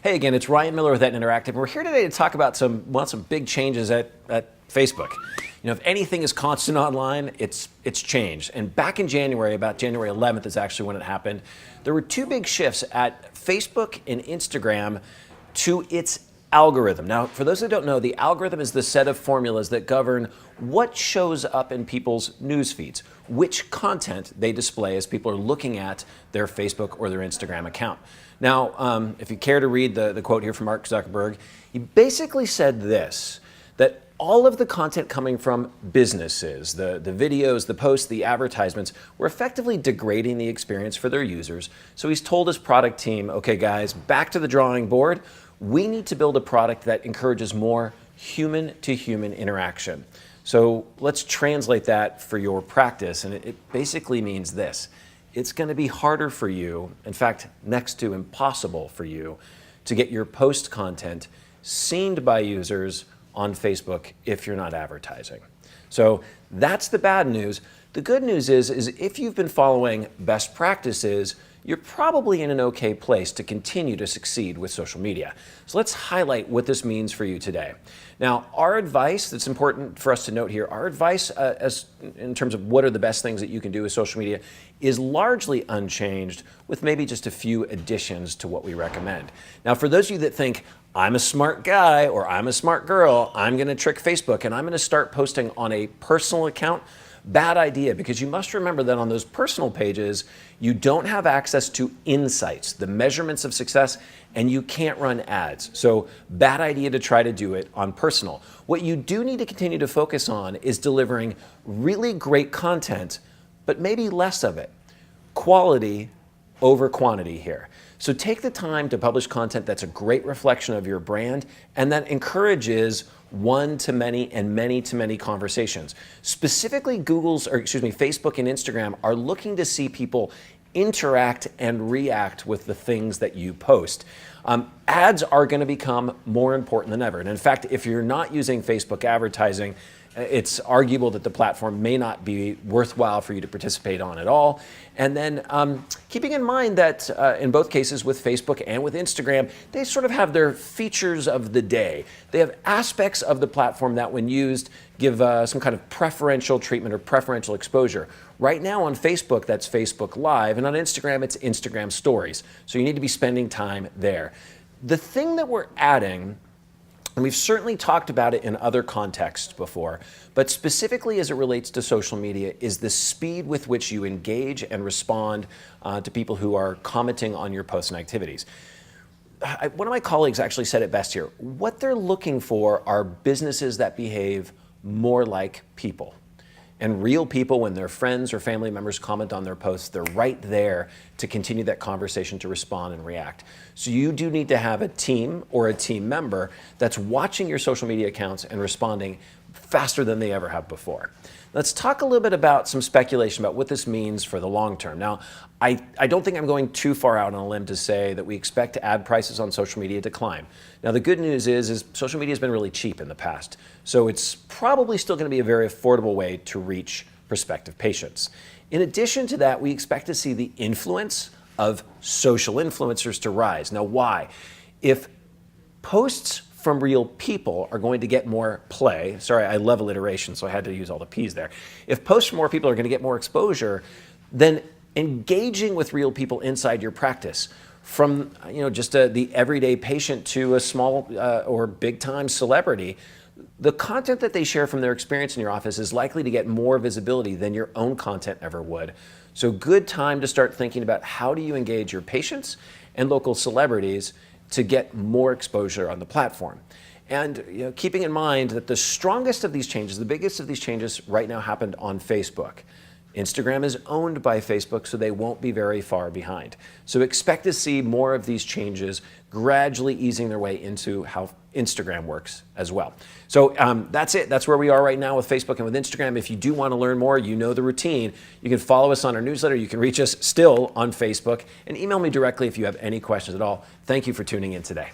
Hey again, it's Ryan Miller with Etna Interactive. We're here today to talk about some big changes at Facebook. You know, if anything is constant online, it's change. And back in January, about January 11th is actually when it happened, there were two big shifts at Facebook and Instagram to its algorithm. Now, for those that don't know, the algorithm is the set of formulas that govern what shows up in people's news feeds, which content they display as people are looking at their Facebook or their Instagram account. Now, if you care to read the quote here from Mark Zuckerberg, he basically said this, that all of the content coming from businesses, the videos, the posts, the advertisements, were effectively degrading the experience for their users. So he's told his product team, okay guys, back to the drawing board. We need to build a product that encourages more human-to-human interaction. So let's translate that for your practice, and it basically means this. It's going to be harder for you, in fact, next to impossible for you, to get your post content seen by users on Facebook if you're not advertising. So that's the bad news. The good news is if you've been following best practices, you're probably in an okay place to continue to succeed with social media. So let's highlight what this means for you today. Now, our advice that's important for us to note here, our advice in terms of what are the best things that you can do with social media is largely unchanged, with maybe just a few additions to what we recommend. Now, for those of you that think, I'm a smart guy or I'm a smart girl, I'm going to trick Facebook and I'm going to start posting on a personal account, bad idea, because you must remember that on those personal pages, you don't have access to insights, the measurements of success, and you can't run ads. So bad idea to try to do it on personal. What you do need to continue to focus on is delivering really great content, but maybe less of it. Quality over quantity here. So take the time to publish content that's a great reflection of your brand and that encourages one-to-many and many-to-many conversations. Specifically, Facebook and Instagram are looking to see people interact and react with the things that you post. Ads are going to become more important than ever. And in fact, if you're not using Facebook advertising, it's arguable that the platform may not be worthwhile for you to participate on at all. And then keeping in mind that in both cases with Facebook and with Instagram, they sort of have their features of the day. They have aspects of the platform that when used give some kind of preferential treatment or preferential exposure. Right now on Facebook, that's Facebook Live, and on Instagram, it's Instagram Stories. So you need to be spending time there. The thing that we're adding, and we've certainly talked about it in other contexts before, but specifically as it relates to social media, is the speed with which you engage and respond to people who are commenting on your posts and activities. One of my colleagues actually said it best here. What they're looking for are businesses that behave more like people. And real people, when their friends or family members comment on their posts, they're right there to continue that conversation, to respond and react. So you do need to have a team or a team member that's watching your social media accounts and responding faster than they ever have before. Let's talk a little bit about some speculation about what this means for the long term. Now, I don't think I'm going too far out on a limb to say that we expect ad prices on social media to climb. Now, the good news is social media has been really cheap in the past, so it's probably still going to be a very affordable way to reach prospective patients. In addition to that, we expect to see the influence of social influencers to rise. Now, why? If posts from real people are going to get more play. Sorry, I love alliteration, so I had to use all the P's there. If posts from more people are going to get more exposure, then engaging with real people inside your practice, from just the everyday patient to a small or big-time celebrity, the content that they share from their experience in your office is likely to get more visibility than your own content ever would. So good time to start thinking about how do you engage your patients and local celebrities to get more exposure on the platform. And keeping in mind that the strongest of these changes, the biggest of these changes right now happened on Facebook. Instagram is owned by Facebook, so they won't be very far behind. So expect to see more of these changes gradually easing their way into how Instagram works as well. So that's it. That's where we are right now with Facebook and with Instagram. If you do want to learn more, you know the routine. You can follow us on our newsletter. You can reach us still on Facebook and email me directly if you have any questions at all. Thank you for tuning in today.